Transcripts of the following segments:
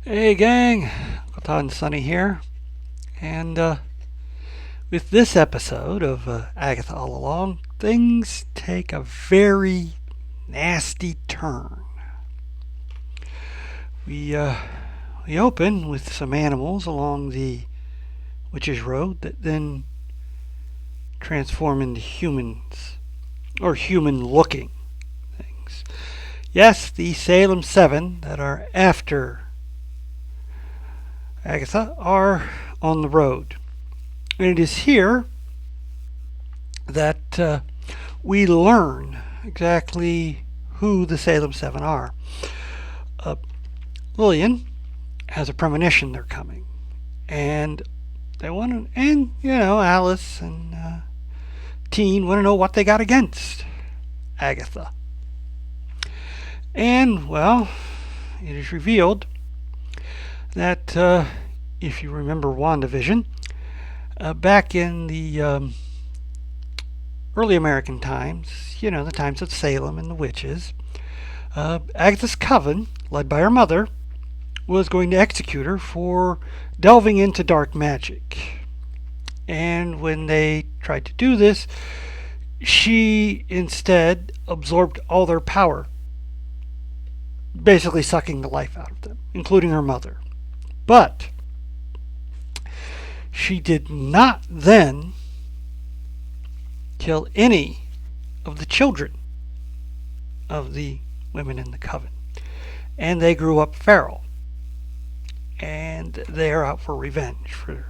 Hey gang, Todd and Sunny here, and with this episode of Agatha All Along, things take a very nasty turn. We uh, we open with some animals along the Witch's Road that then transform into humans, or human-looking things. Yes, the Salem Seven that are after Agatha are on the road. And it is here that we learn exactly who the Salem Seven are. Uh, Lillian has a premonition they're coming, and they want to, and Alice and Teen want to know what they got against Agatha. And well, it is revealed that if you remember WandaVision, back in the early American times, the times of Salem and the witches, Agatha's coven, led by her mother, was going to execute her for delving into dark magic. And when they tried to do this, she instead absorbed all their power, basically sucking the life out of them, including her mother. But she did not then kill any of the children of the women in the coven. And they grew up feral. And they are out for revenge for,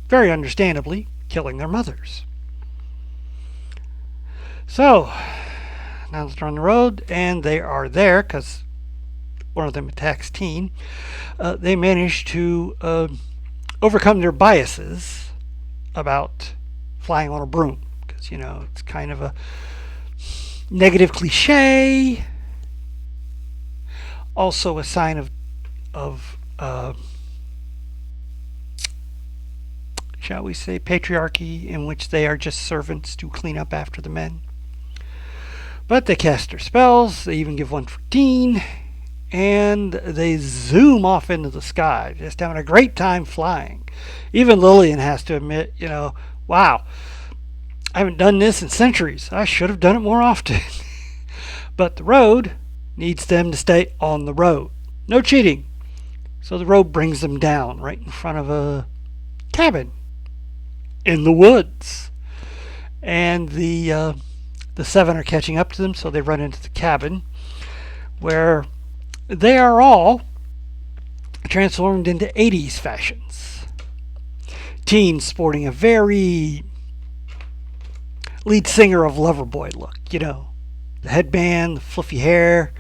very understandably, killing their mothers. So, now that they're on the road, and they are there because one of them attacks Teen, they manage to overcome their biases about flying on a broom. Because, it's kind of a negative cliche. Also a sign of shall we say, patriarchy, in which they are just servants to clean up after the men. But they cast their spells, they even give one for Teen, and they zoom off into the sky, just having a great time flying. Even Lillian has to admit, wow, I haven't done this in centuries. I should have done it more often. But the road needs them to stay on the road. No cheating. So the road brings them down right in front of a cabin in the woods. And the seven are catching up to them, so they run into the cabin where they are all transformed into 80s fashions. Teen sporting a very lead singer of Loverboy look, the headband, the fluffy hair,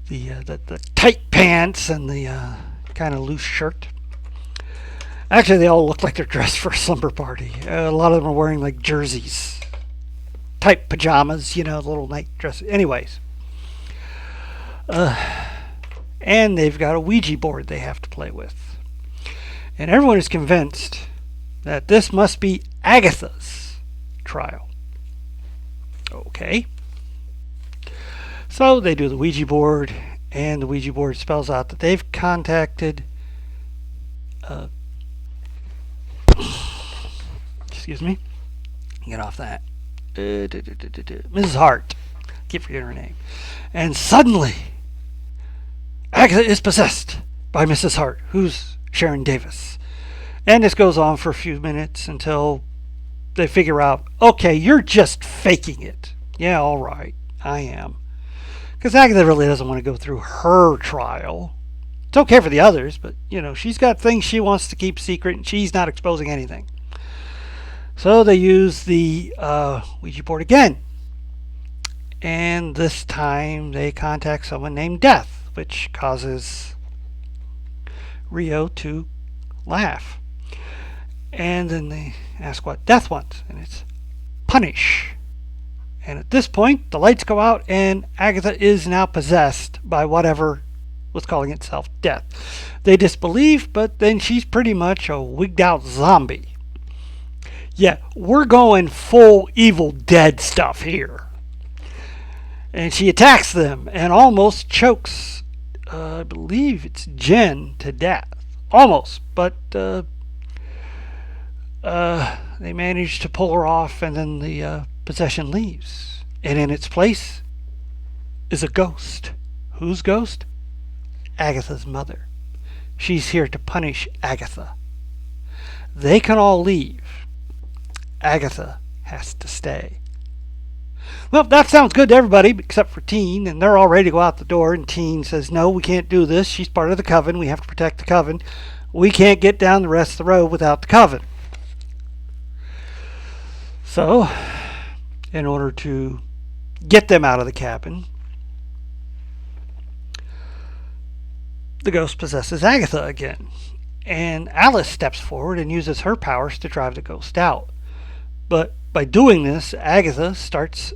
the tight pants, and the kind of loose shirt. Actually, they all look like they're dressed for a slumber party. A lot of them are wearing like jerseys, type pajamas, the little night dresses. Anyways, and they've got a Ouija board they have to play with. And everyone is convinced that this must be Agatha's trial. Okay. So they do the Ouija board, and the Ouija board spells out that they've contacted excuse me, get off that, Mrs. Hart. Keep forgetting her name. And suddenly, Agatha is possessed by Mrs. Hart, who's Sharon Davis. And this goes on for a few minutes until they figure out, okay, you're just faking it. Yeah, all right, I am. Because Agatha really doesn't want to go through her trial. It's okay for the others, but, she's got things she wants to keep secret, and she's not exposing anything. So they use the Ouija board again. And this time they contact someone named Death, which causes Rio to laugh. And then they ask what Death wants, and it's punish. And at this point, the lights go out, and Agatha is now possessed by whatever was calling itself Death. They disbelieve, but then she's pretty much a wigged out zombie. Yeah, we're going full Evil Dead stuff here. And she attacks them and almost chokes I believe it's Jen to death. Almost, but they manage to pull her off, and then the possession leaves. And in its place is a ghost. Whose ghost? Agatha's mother. She's here to punish Agatha. They can all leave. Agatha has to stay. Well, that sounds good to everybody except for Teen, and they're all ready to go out the door, and Teen says, no, we can't do this. She's part of the coven. We have to protect the coven. We can't get down the rest of the road without the coven. So, in order to get them out of the cabin, the ghost possesses Agatha again, and Alice steps forward and uses her powers to drive the ghost out. But by doing this, Agatha starts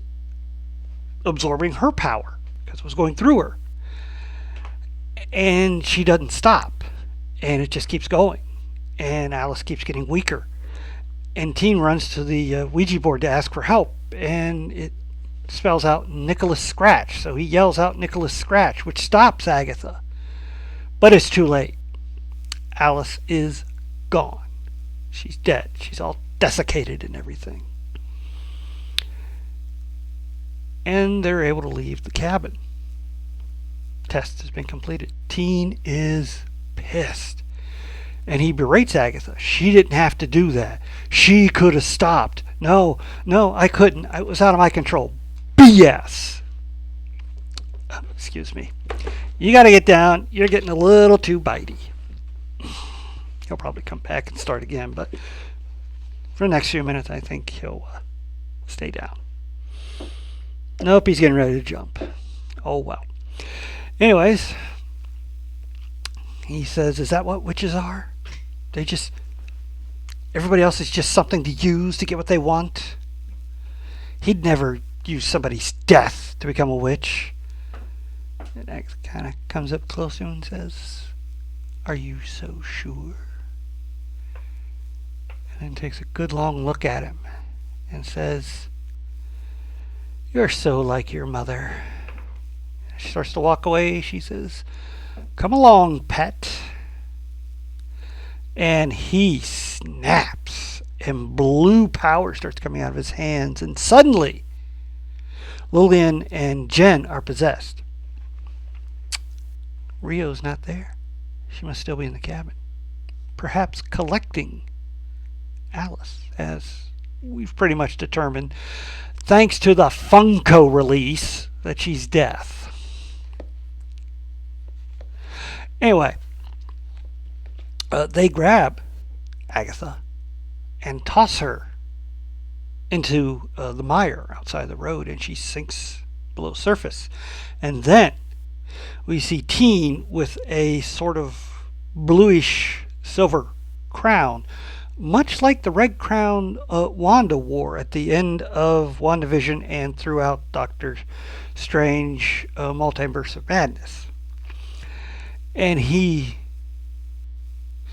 absorbing her power because it was going through her. And she doesn't stop. And it just keeps going. And Alice keeps getting weaker. And Teen runs to the Ouija board to ask for help. And it spells out Nicholas Scratch. So he yells out Nicholas Scratch, which stops Agatha. But it's too late. Alice is gone. She's dead. She's all desiccated and everything. And they're able to leave the cabin. Test has been completed. Teen is pissed. And he berates Agatha. She didn't have to do that. She could have stopped. No, I couldn't. It was out of my control. BS. Excuse me. You got to get down. You're getting a little too bitey. He'll probably come back and start again, but for the next few minutes, I think he'll stay down. Nope, he's getting ready to jump. Oh, well. Anyways, he says, is that what witches are? Everybody else is just something to use to get what they want. He'd never use somebody's death to become a witch. And Agatha kind of comes up close to him and says, are you so sure? And then takes a good long look at him and says, you're so like your mother. She starts to walk away. She says, come along, pet. And he snaps, and blue power starts coming out of his hands, and suddenly Lillian and Jen are possessed. Rio's not there. She must still be in the cabin, perhaps collecting Alice, as we've pretty much determined, thanks to the Funko release, that she's death. Anyway, they grab Agatha and toss her into the mire outside the road, and she sinks below surface. And then we see Teen with a sort of bluish silver crown, much like the red crown Wanda wore at the end of WandaVision and throughout Doctor Strange Multiverse of Madness. And he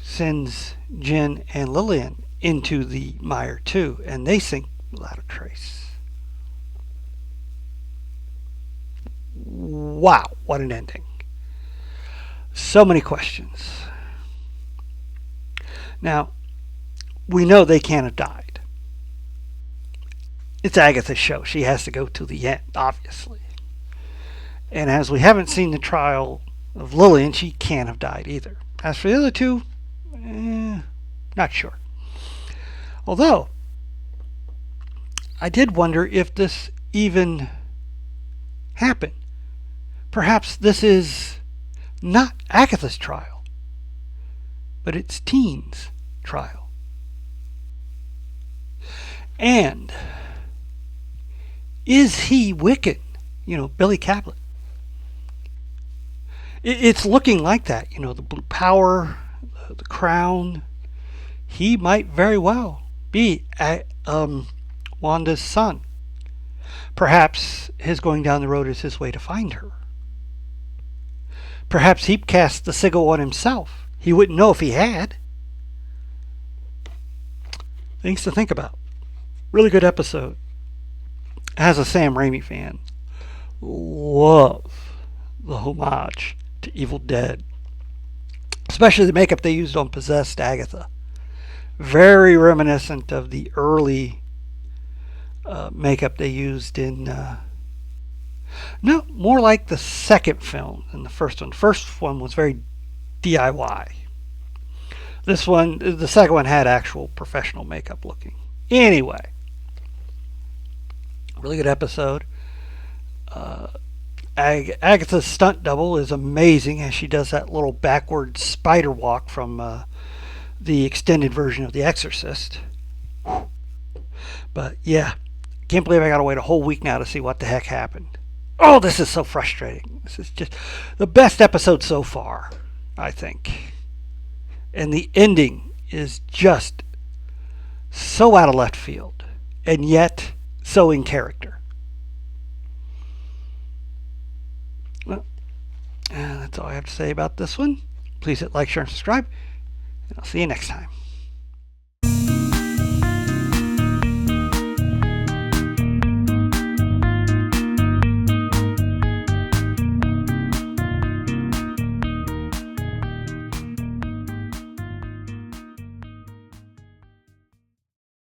sends Jen and Lillian into the mire too, and they sink without a trace. Wow, what an ending. So many questions. Now, we know they can't have died. It's Agatha's show. She has to go to the end, obviously. And as we haven't seen the trial of Lillian, she can't have died either. As for the other two, not sure. Although, I did wonder if this even happened. Perhaps this is not Agatha's trial, but it's Teen's trial. And is he Wiccan? Billy Caplet. It's looking like that. The blue power, the crown. He might very well be Wanda's son. Perhaps his going down the road is his way to find her. Perhaps he cast the sigil on himself. He wouldn't know if he had. Things to think about. Really good episode. As a Sam Raimi fan, love the homage to Evil Dead, especially the makeup they used on possessed Agatha. Very reminiscent of the early makeup they used in. No, more like the second film than the first one. The first one was very DIY. This one, the second one, had actual professional makeup looking. Anyway, really good episode. Agatha's stunt double is amazing as she does that little backward spider walk from the extended version of The Exorcist. But yeah, can't believe I gotta wait a whole week now to see what the heck happened. Oh, this is so frustrating. This is just the best episode so far, I think. And the ending is just so out of left field, and yet so in character. Well, that's all I have to say about this one. Please hit like, share, and subscribe, and I'll see you next time.